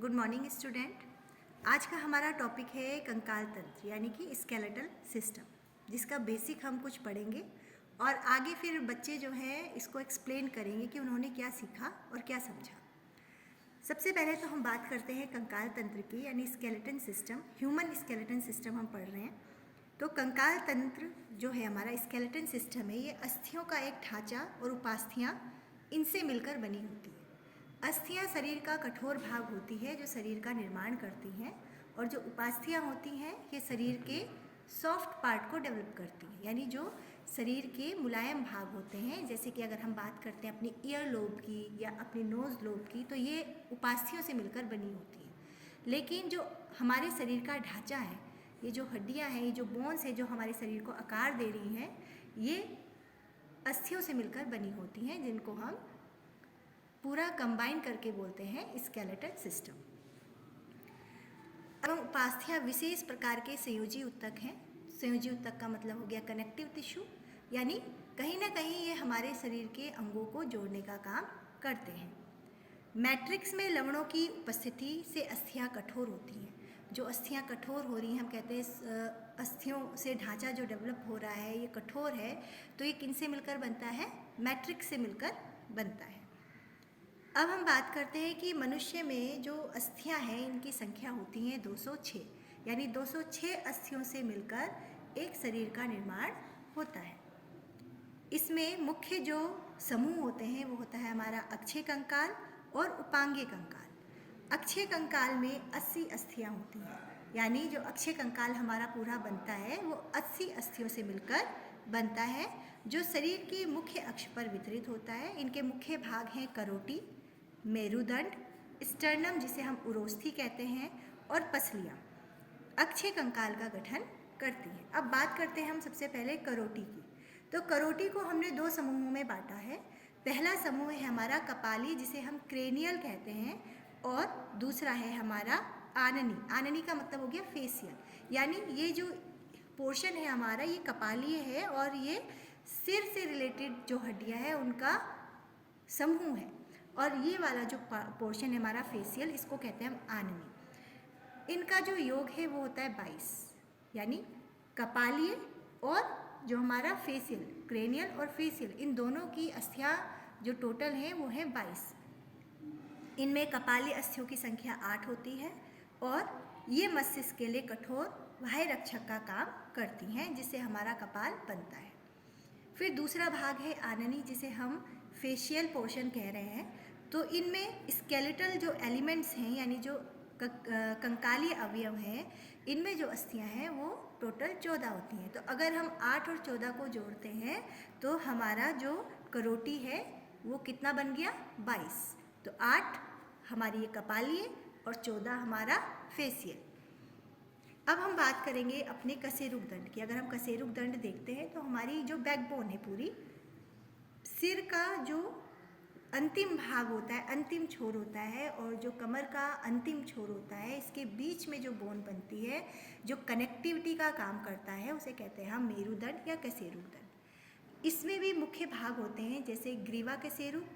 Good morning student. आज का हमारा टॉपिक है कंकाल तंत्र यानी कि स्केलेटल सिस्टम, जिसका बेसिक हम कुछ पढ़ेंगे और आगे फिर बच्चे जो हैं इसको एक्सप्लेन करेंगे कि उन्होंने क्या सीखा और क्या समझा। सबसे पहले तो हम बात करते हैं कंकाल तंत्र की यानी skeleton system, human skeleton system हम पढ़ रहे हैं। तो कंकाल तंत्र जो है हमारा स्केलेटन सिस्टम है, ये अस्थियों का एक ढांचा और उपास्थियाँ इनसे मिलकर बनी होती है। अस्थियाँ शरीर का कठोर भाग होती है जो शरीर का निर्माण करती हैं, और जो उपास्थियाँ होती हैं ये शरीर के सॉफ्ट पार्ट को डेवलप करती हैं, यानी जो शरीर के मुलायम भाग होते हैं। जैसे कि अगर हम बात करते हैं अपनी ईयर लोब की या अपनी नोज़ लोब की, तो ये उपास्थियों से मिलकर बनी होती है। लेकिन जो हमारे शरीर का ढांचा है, ये जो हड्डियाँ हैं, ये जो बोन्स हैं जो हमारे शरीर को आकार दे रही हैं, ये अस्थियों से मिलकर बनी होती हैं, जिनको हम पूरा कंबाइन करके बोलते हैं स्केलेटल सिस्टम। एवं उपास्थियाँ विशेष प्रकार के संयोजी ऊतक हैं। संयोजी ऊतक का मतलब हो गया कनेक्टिव टिश्यू, यानी कहीं ना कहीं ये हमारे शरीर के अंगों को जोड़ने का काम करते हैं। मैट्रिक्स में लवणों की उपस्थिति से अस्थियाँ कठोर होती हैं। जो अस्थियाँ कठोर हो रही हैं, हम कहते हैं अस्थियों से ढांचा जो डेवलप हो रहा है ये कठोर है, तो ये किनसे मिलकर बनता है? मैट्रिक्स से मिलकर बनता है। अब हम बात करते हैं कि मनुष्य में जो अस्थियां हैं इनकी संख्या होती है 206, यानी 206 अस्थियों से मिलकर एक शरीर का निर्माण होता है। इसमें मुख्य जो समूह होते हैं वो होता है हमारा अक्षय कंकाल और उपांगीय कंकाल। अक्षय कंकाल में 80 अस्थियां होती हैं, यानी जो अक्षय कंकाल हमारा पूरा बनता है वो 80 अस्थियों से मिलकर बनता है, जो शरीर के मुख्य अक्ष पर वितरित होता है। इनके मुख्य भाग हैं करोटी, मेरुदंड, स्टर्नम जिसे हम उरोस्थी कहते हैं, और पसलियाँ अक्षय कंकाल का गठन करती हैं। अब बात करते हैं हम सबसे पहले करोटी की। तो करोटी को हमने दो समूहों में बांटा है। पहला समूह है हमारा कपाली जिसे हम क्रेनियल कहते हैं, और दूसरा है हमारा आननी। आननी का मतलब हो गया फेसियल, यानी ये जो पोर्शन है हमारा ये कपालीय है और ये सिर से रिलेटेड जो हड्डियाँ हैं उनका समूह है, और ये वाला जो पोर्शन है हमारा फेसियल, इसको कहते हैं हम आननी। इनका जो योग है वो होता है 22, यानी कपालीय और जो हमारा फेसियल, क्रेनियल और फेसियल, इन दोनों की अस्थियाँ जो टोटल हैं वो है 22। इनमें कपालीय अस्थियों की संख्या 8 होती है, और ये मस्तिष्क के लिए कठोर बाह्य रक्षक का काम करती हैं, जिससे हमारा कपाल बनता है। फिर दूसरा भाग है आननी जिसे हम फेशियल पोर्शन कह रहे हैं। तो इनमें स्केलेटल जो एलिमेंट्स हैं, यानी जो कंकालीय अवयव हैं, इनमें जो अस्थियां हैं वो टोटल 14 होती हैं। तो अगर हम 8 और 14 को जोड़ते हैं तो हमारा जो करोटी है वो कितना बन गया? 22। तो 8 हमारी ये कपालीय और 14 हमारा फेसियल। अब हम बात करेंगे अपने कशेरुक दंड की। अगर हम कशेरुक दंड देखते हैं तो हमारी जो बैकबोन है पूरी, सिर का जो अंतिम भाग होता है, अंतिम छोर होता है, और जो कमर का अंतिम छोर होता है, इसके बीच में जो बोन बनती है जो कनेक्टिविटी का काम करता है, उसे कहते हैं हम मेरुदंड या कशेरुक दंड। इसमें भी मुख्य भाग होते हैं जैसे ग्रीवा कशेरुक,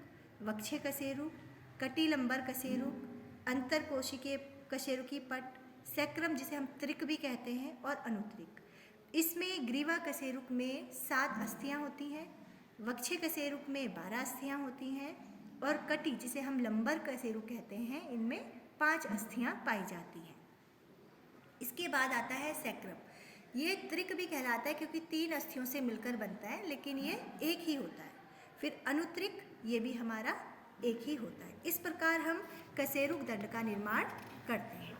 वक्षीय कशेरुक, कटिलंबर कशेरुक, अंतरकोशिकीय कशेरुकी पट, सैक्रम जिसे हम त्रिक भी कहते हैं, और अनुत्रिक। इसमें ग्रीवा कशेरुक में 7 अस्थियाँ होती हैं, वक्षीय कशेरुक में 12 अस्थियाँ होती हैं, और कटी जिसे हम लंबर कशेरुक कहते हैं, इनमें 5 अस्थियाँ पाई जाती हैं। इसके बाद आता है सैक्रम। ये त्रिक भी कहलाता है क्योंकि 3 अस्थियों से मिलकर बनता है, लेकिन ये एक ही होता है। फिर अनुत्रिक, ये भी हमारा एक ही होता है। इस प्रकार हम कशेरुक दंड का निर्माण करते हैं।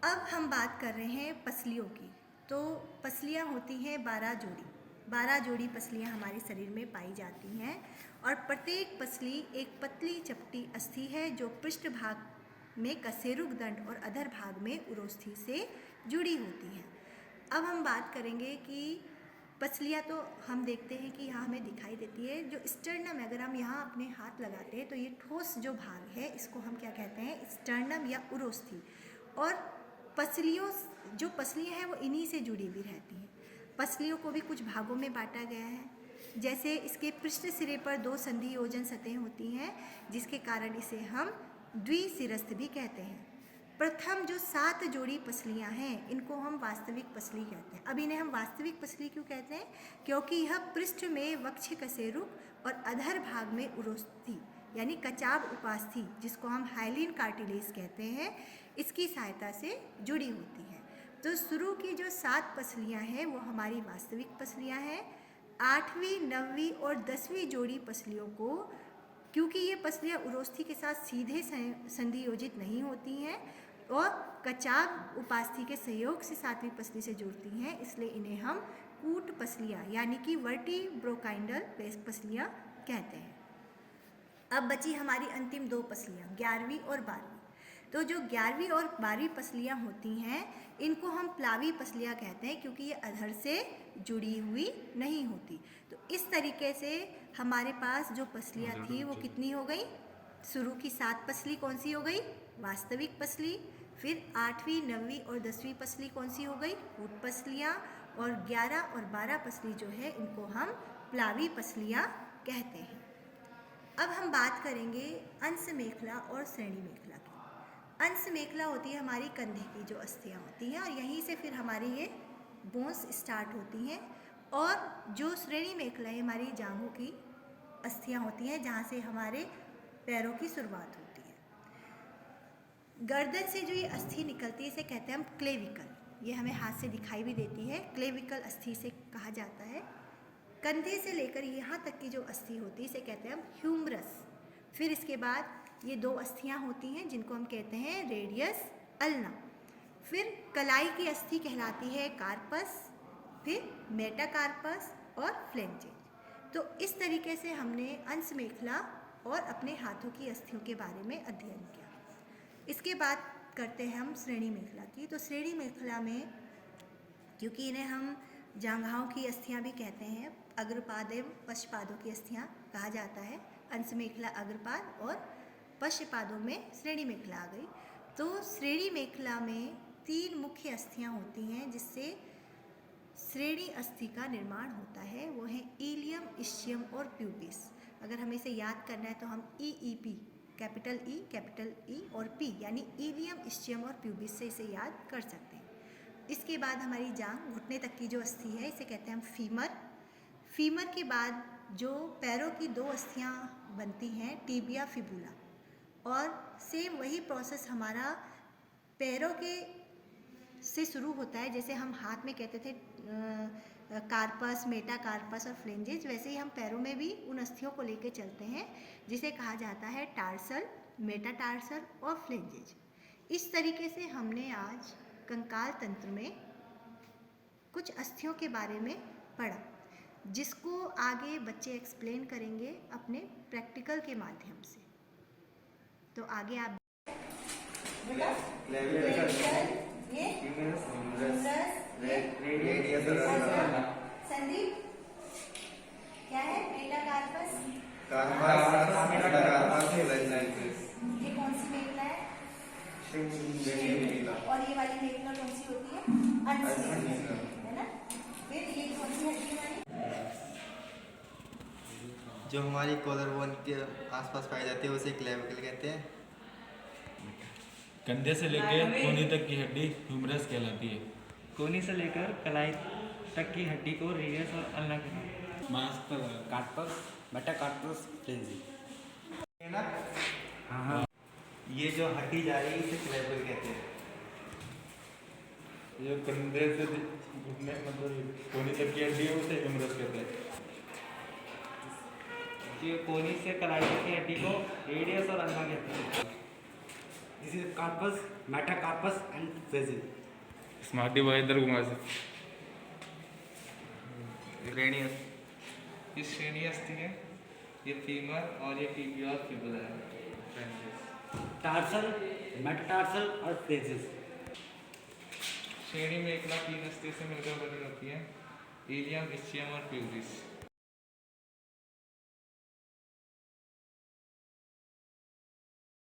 अब हम बात कर रहे हैं पसलियों की। तो पसलियाँ होती हैं 12 जोड़ी। 12 जोड़ी पसलियाँ हमारे शरीर में पाई जाती हैं, और प्रत्येक पसली एक पतली चपटी अस्थि है जो पृष्ठ भाग में कशेरुक दंड और अधर भाग में उरोस्थी से जुड़ी होती है। अब हम बात करेंगे कि पसलियाँ तो हम देखते हैं कि यहाँ हमें दिखाई देती है। जो स्टर्नम, अगर हम यहाँ अपने हाथ लगाते हैं तो ये ठोस जो भाग है इसको हम क्या कहते हैं? स्टर्नम या उरोस्थी। और पसलियों, जो पसलियाँ हैं वो इन्हीं से जुड़ी हुई रहती हैं। पसलियों को भी कुछ भागों में बांटा गया है, जैसे इसके पृष्ठ सिरे पर 2 संधि योजन सतहें होती हैं, जिसके कारण इसे हम द्विशिरस्थ भी कहते हैं। प्रथम जो 7 जोड़ी पसलियां हैं इनको हम वास्तविक पसली कहते हैं। अब इन्हें हम वास्तविक पसली क्यों कहते हैं? क्योंकि यह पृष्ठ में वक्ष कशेरुक और अधर भाग में उरोस्थि यानी कचाब उपास्थि, जिसको हम हाइलिन कार्टिलेज कहते हैं, इसकी सहायता से जुड़ी होती है। तो शुरू की जो 7 पसलियां हैं वो हमारी वास्तविक पसलियां हैं। 8वीं, 9वीं और 10वीं जोड़ी पसलियों को, क्योंकि ये पसलियां उरोस्थि के साथ सीधे संधियोजित नहीं होती हैं और कचाब उपास्थि के सहयोग से 7वीं पसली से जुड़ती हैं, इसलिए इन्हें हम कूट पसलियां यानी कि वर्टिब्रोकाइंडल पसलियां कहते हैं। अब बची हमारी अंतिम 2 पसलियां, 11वीं और 12वीं। तो जो 11वीं और 12वीं पसलियां होती हैं इनको हम प्लावी पसलियां कहते हैं, क्योंकि ये अधर से जुड़ी हुई नहीं होती। तो इस तरीके से हमारे पास जो पसलियां थी वो कितनी हो गई? शुरू की 7 पसली कौन सी हो गई? वास्तविक पसली। फिर 8वीं, 9वीं और 10वीं पसली कौन सी हो गई? कूट पसलियां। और 11 और 12 पसली जो है इनको हम प्लावी पसलियां कहते हैं। अब हम बात करेंगे अंश मेखला और श्रेणी मेखला की। अंश मेखला होती है हमारी कंधे की जो अस्थियां होती हैं और यहीं से फिर हमारी ये बोन्स स्टार्ट होती हैं। और जो श्रेणी मेखला है हमारी जांघों की अस्थियां होती हैं, जहाँ से हमारे पैरों की शुरुआत होती है। गर्दन से जो ये अस्थि निकलती है इसे कहते हैं हम क्लेविकल। ये हमें हाथ से दिखाई भी देती है, क्लेविकल अस्थि से कहा जाता है। कंधे से लेकर यहाँ तक की जो अस्थि होती है इसे कहते हैं हम ह्यूमरस। फिर इसके बाद ये 2 अस्थियाँ होती हैं जिनको हम कहते हैं रेडियस, अल्ना। फिर कलाई की अस्थि कहलाती है कार्पस, फिर मेटाकार्पस और फ्लेंजेज। तो इस तरीके से हमने अंश मेखला और अपने हाथों की अस्थियों के बारे में अध्ययन किया। इसके बाद करते हैं हम श्रेणी मेखला की। तो श्रेणी मेखला में, क्योंकि इन्हें हम जांघाओं की अस्थियां भी कहते हैं, अग्रपाद एवं पश्चपादों की अस्थियां कहा जाता है। अंश मेखला अग्रपाद और पश्चपादों में श्रेणी मेखला आ गई। तो श्रेणी मेखला में 3 मुख्य अस्थियां होती हैं जिससे श्रेणी अस्थि का निर्माण होता है। वो है इलियम, इस्चियम और प्यूबिस। अगर हमें इसे याद करना है तो हम EEP, कैपिटल E और P यानी इलियम, इस्चियम और प्यूबिस से इसे याद कर सकते हैं। इसके बाद हमारी जांघ, घुटने तक की जो अस्थि है इसे कहते हैं हम फीमर। फीमर के बाद जो पैरों की 2 अस्थियां बनती हैं, टिबिया, फिबुला। और सेम वही प्रोसेस हमारा पैरों के से शुरू होता है। जैसे हम हाथ में कहते थे कार्पस, मेटाकार्पस और फ्लेंजेज, वैसे ही हम पैरों में भी उन अस्थियों को लेकर चलते हैं जिसे कहा जाता है टार्सल, मेटाटार्सल और फ्लेंजेज। इस तरीके से हमने आज कंकाल तंत्र में कुछ अस्थियों के बारे में पढ़ा, जिसको आगे बच्चे एक्सप्लेन करेंगे अपने प्रैक्टिकल के माध्यम से। तो आगे आप संदीप क्या है? मेटाकार्पस, ये कौन सी मेखला है? और ये वाली मेखला कौन सी होती है? अंश मेखला, है ना। फिर ये कौन सी हड्डी हमारी? जो हमारी कॉलर बोन के आसपास पाई जाती है उसे क्लेविकल कहते हैं। कंधे से लेकर कोहनी तक की हड्डी ह्यूमरस कहलाती है। कोहनी से लेकर कलाई तक की हड्डी को रेडियस और अल्ना कहते हैं। Carpus, metacarpus, phalanges. हाँ, ये जो हड्डी जा रही है इसे क्लेविकल कहते हैं। ये कंधे से घुटने मतलब कोहनी तक की हड्डी है उसे ह्यूमरस कहते हैं। जो कोहनी से कलाई तक की हड्डी को रेडियस और अल्ना कहते हैं। This is carpus, metacarpus and fascia. Smarty भाई इधर घुमा से। ये श्रेणी अस्थि है, ये फीमर और ये टिबिया और फिबुला है। टार्सल, मेटाटार्सल और फ्लेंजेस। श्रेणी मेखला 3 अस्थि से मिलकर बनी होती है, इलियम, इस्चियम और प्यूबिस।